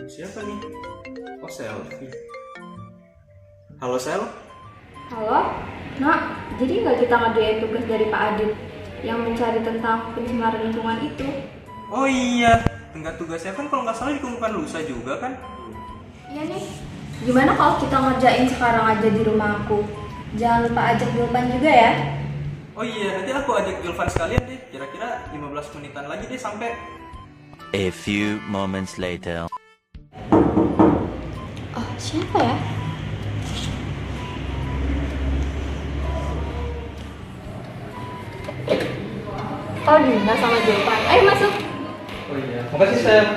Siapa nih? Oh, Selfie. Halo, Sel. Halo, Nak. Jadi nggak kita ngerjain tugas dari Pak Adit yang mencari tentang pencemaran lingkungan itu? Oh iya, tenggat tugasnya kan kalau nggak salah dikumpulkan lusa juga kan? Iya nih. Gimana kalau kita ngerjain sekarang aja di rumah aku? Jangan lupa ajak Julpan juga ya. Oh iya, nanti aku ajak Julvan sekalian deh. Kira-kira 15 menitan lagi deh sampai. A few moments later. Oh, siapa ya? Oh, Dina sama Julpan. Ayo masuk. Oh iya, makasih Sel.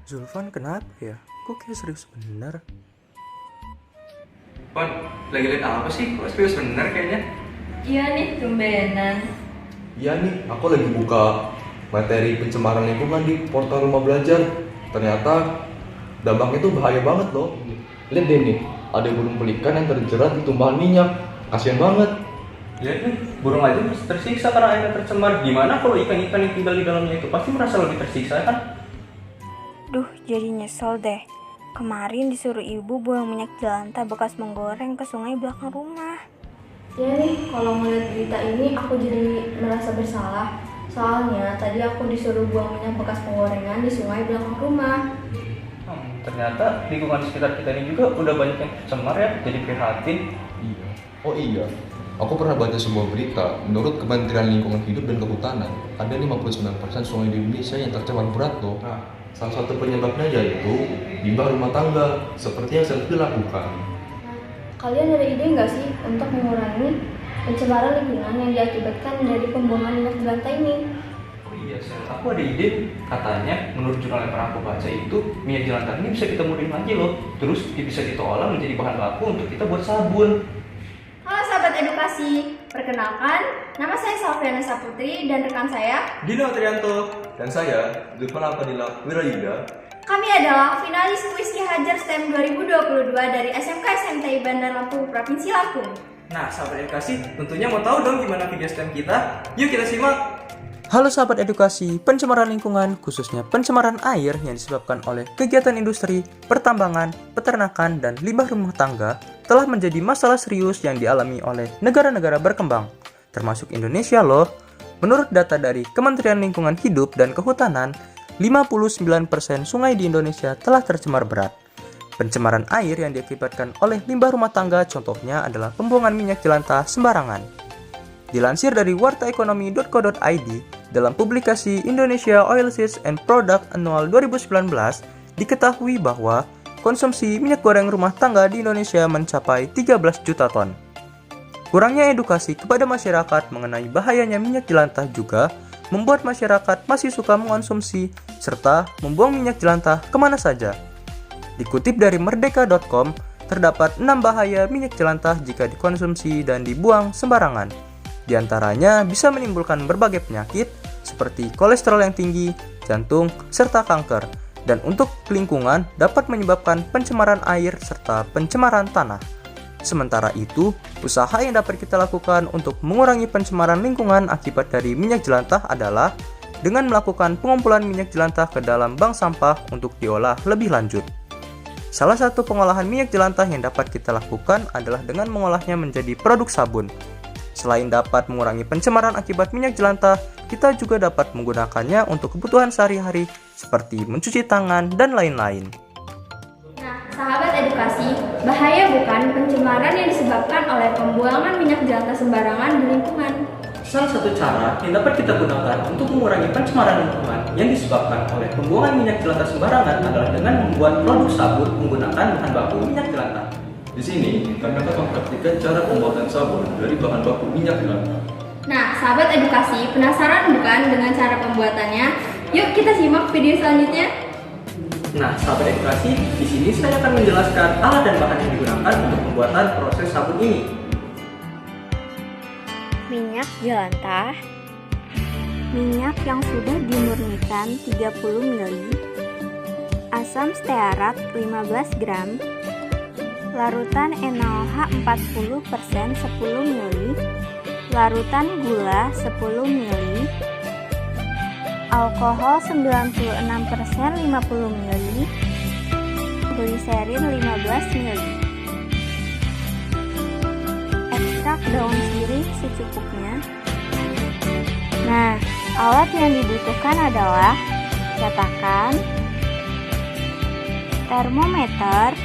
Zulfan kenapa ya? Kok kayak serius bener? Pan, lagi liat apa sih? Kok serius bener kayaknya? Iya nih, tumbenan. Iya nih, aku lagi buka materi pencemaran lingkungan di portal Rumah Belajar. Ternyata dampaknya itu bahaya banget loh. Lihat deh nih, ada burung pelikan yang terjerat di tumpahan minyak. Kasian banget. Lihat nih, burung aja masih tersiksa karena airnya tercemar. Gimana kalau ikan-ikan yang tinggal di dalamnya itu pasti merasa lebih tersiksa kan? Duh, jadi nyesel deh. Kemarin disuruh ibu buang minyak jelantah bekas menggoreng ke sungai belakang rumah. Ya nih, kalau ngeliat berita ini aku jadi merasa bersalah. Soalnya tadi aku disuruh buang minyak bekas penggorengan di sungai belakang rumah. Ternyata lingkungan di sekitar kita ini juga udah banyak yang tercemar ya, jadi prihatin. Iya. Oh iya, aku pernah baca sebuah berita. Menurut Kementerian Lingkungan Hidup dan Kehutanan, ada 59% sungai di Indonesia yang tercemar berat loh. Nah, salah satu penyebabnya yaitu limbah rumah tangga, seperti yang Selfie lakukan. Kalian ada ide nggak sih untuk mengurangi pencemaran lingkungan yang diakibatkan dari pembuangan minyak jelantah ini? Oh iya, Sel. Aku ada ide. Katanya, menurut jurnal yang pernah aku baca itu, minyak jelantah ini bisa kita mudahin lagi loh. Terus bisa kita olah menjadi bahan baku untuk kita buat sabun. Halo sahabat edukasi, perkenalkan, nama saya Salviana Saputri dan rekan saya. Dino Trianto. Dan saya, Zulfan Alfadila Wirayuda. Kami adalah finalis kuis Ki Hajar STEM 2022 dari SMK SMTI Bandar Lampung, Provinsi Lampung. Nah, sahabat edukasi, tentunya mau tahu dong gimana video STEM kita? Yuk kita simak. Halo sahabat edukasi, pencemaran lingkungan, khususnya pencemaran air yang disebabkan oleh kegiatan industri, pertambangan, peternakan, dan limbah rumah tangga telah menjadi masalah serius yang dialami oleh negara-negara berkembang, termasuk Indonesia loh. Menurut data dari Kementerian Lingkungan Hidup dan Kehutanan, 59% sungai di Indonesia telah tercemar berat. Pencemaran air yang diakibatkan oleh limbah rumah tangga contohnya adalah pembuangan minyak jelantah sembarangan. Dilansir dari wartaekonomi.co.id, dalam publikasi Indonesia Oilseeds and Product Annual 2019, diketahui bahwa konsumsi minyak goreng rumah tangga di Indonesia mencapai 13 juta ton. Kurangnya edukasi kepada masyarakat mengenai bahayanya minyak jelantah juga membuat masyarakat masih suka mengonsumsi serta membuang minyak jelantah kemana saja. Dikutip dari merdeka.com, terdapat 6 bahaya minyak jelantah jika dikonsumsi dan dibuang sembarangan. Di antaranya bisa menimbulkan berbagai penyakit seperti kolesterol yang tinggi, jantung, serta kanker. Dan untuk lingkungan dapat menyebabkan pencemaran air serta pencemaran tanah. Sementara itu, usaha yang dapat kita lakukan untuk mengurangi pencemaran lingkungan akibat dari minyak jelantah adalah dengan melakukan pengumpulan minyak jelantah ke dalam bank sampah untuk diolah lebih lanjut. Salah satu pengolahan minyak jelantah yang dapat kita lakukan adalah dengan mengolahnya menjadi produk sabun. Selain dapat mengurangi pencemaran akibat minyak jelantah, kita juga dapat menggunakannya untuk kebutuhan sehari-hari seperti mencuci tangan dan lain-lain. Nah, sahabat edukasi, bahaya bukan pencemaran yang disebabkan oleh pembuangan minyak jelantah sembarangan di lingkungan. Salah satu cara yang dapat kita gunakan untuk mengurangi pencemaran lingkungan yang disebabkan oleh pembuangan minyak jelantah sembarangan adalah dengan membuat produk sabun menggunakan bahan baku minyak jelantah. Di sini, kami akan mempraktikkan cara pembuatan sabun dari bahan baku minyak jelantah. Nah, sahabat edukasi, penasaran bukan dengan cara pembuatannya? Yuk kita simak video selanjutnya. Nah, sahabat edukasi, di sini saya akan menjelaskan alat dan bahan yang digunakan untuk pembuatan proses sabun ini. Minyak jelantah, minyak yang sudah dimurnikan 30 ml, asam stearat 15 gram, larutan NaOH 40% 10 ml, larutan gula 10 ml, alkohol 96% 50 ml, gliserin 15 ml. Ekstrak daun sirih secukupnya. Nah, alat yang dibutuhkan adalah cetakan, termometer,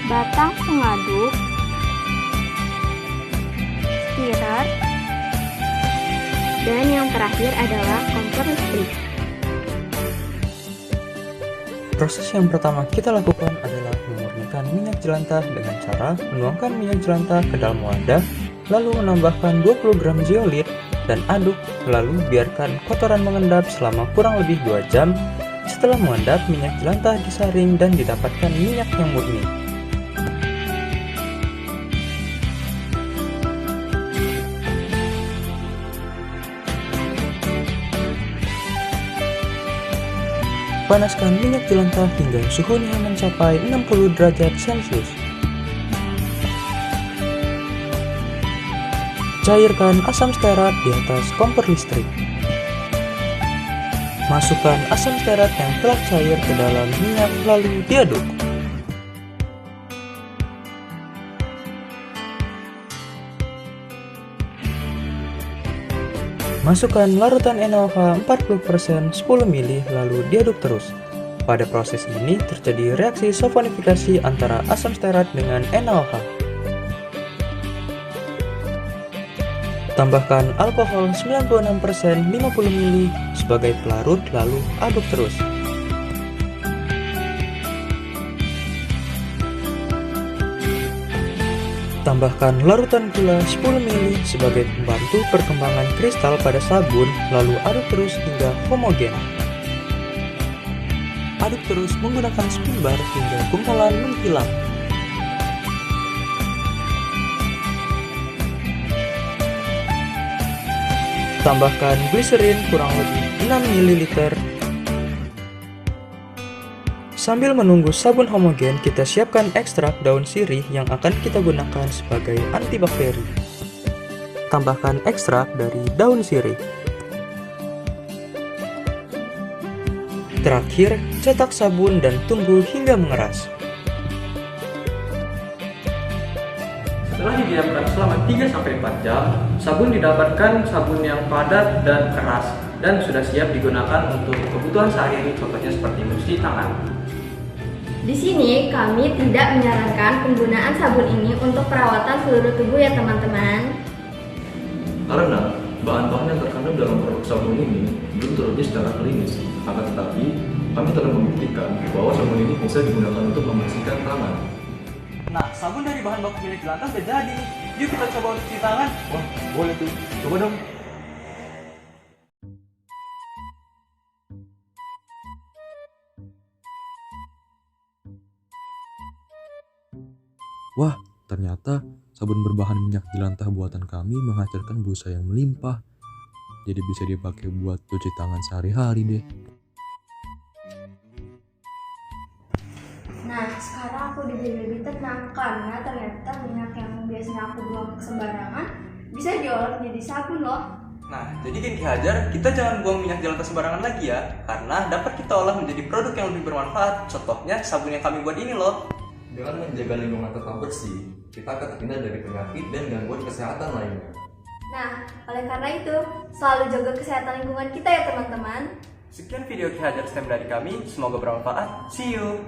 batang pengaduk, stirrer, dan yang terakhir adalah kompor listrik. Proses yang pertama kita lakukan adalah memurnikan minyak jelantah dengan cara menuangkan minyak jelantah ke dalam wadah, lalu menambahkan 20 gram zeolit dan aduk, lalu biarkan kotoran mengendap selama kurang lebih 2 jam. Setelah mengendap, minyak jelantah disaring dan didapatkan minyak yang murni. Panaskan minyak jelantah hingga suhunya mencapai 60 derajat Celcius. Cairkan asam stearat di atas kompor listrik. Masukkan asam stearat yang telah cair ke dalam minyak lalu diaduk. Masukkan larutan NaOH 40% 10 ml lalu diaduk terus. Pada proses ini terjadi reaksi saponifikasi antara asam stearat dengan NaOH. Tambahkan alkohol 96% 50 ml sebagai pelarut lalu aduk terus. Tambahkan larutan gula 10 ml sebagai pembantu perkembangan kristal pada sabun, lalu aduk terus hingga homogen. Aduk terus menggunakan spinbar hingga gumpalan menghilang. Tambahkan gliserin kurang lebih 6 ml. Sambil menunggu sabun homogen, kita siapkan ekstrak daun sirih yang akan kita gunakan sebagai antibakteri. Tambahkan ekstrak dari daun sirih. Terakhir, cetak sabun dan tunggu hingga mengeras. Setelah didiamkan selama 3-4 jam, sabun didapatkan sabun yang padat dan keras dan sudah siap digunakan untuk kebutuhan sehari-hari, contohnya seperti mencuci tangan. Di sini kami tidak menyarankan penggunaan sabun ini untuk perawatan seluruh tubuh ya teman-teman. Karena bahan-bahan yang terkandung dalam produk sabun ini belum teruji secara klinis, akan tetapi kami telah membuktikan bahwa sabun ini bisa digunakan untuk membersihkan tangan. Nah, sabun dari bahan baku minyak jelantah udah jadi nih. Yuk kita coba untuk cuci tangan. Wah, boleh tuh. Coba dong. Wah, ternyata sabun berbahan minyak jelantah buatan kami menghasilkan busa yang melimpah. Jadi bisa dipakai buat cuci tangan sehari-hari deh. Nah, sekarang aku jadi lebih tenang karena ternyata minyak yang biasanya aku buang sembarangan bisa diolah menjadi sabun loh. Nah, jadi gini Ki Hajar, kita jangan buang minyak jelantah sembarangan lagi ya, karena dapat kita olah menjadi produk yang lebih bermanfaat. Contohnya sabun yang kami buat ini loh. Dengan menjaga lingkungan tetap bersih, kita akan terhindar dari penyakit dan gangguan kesehatan lainnya. Nah, oleh karena itu, selalu jaga kesehatan lingkungan kita ya teman-teman. Sekian video Ki Hajar STEM dari kami, semoga bermanfaat. See you!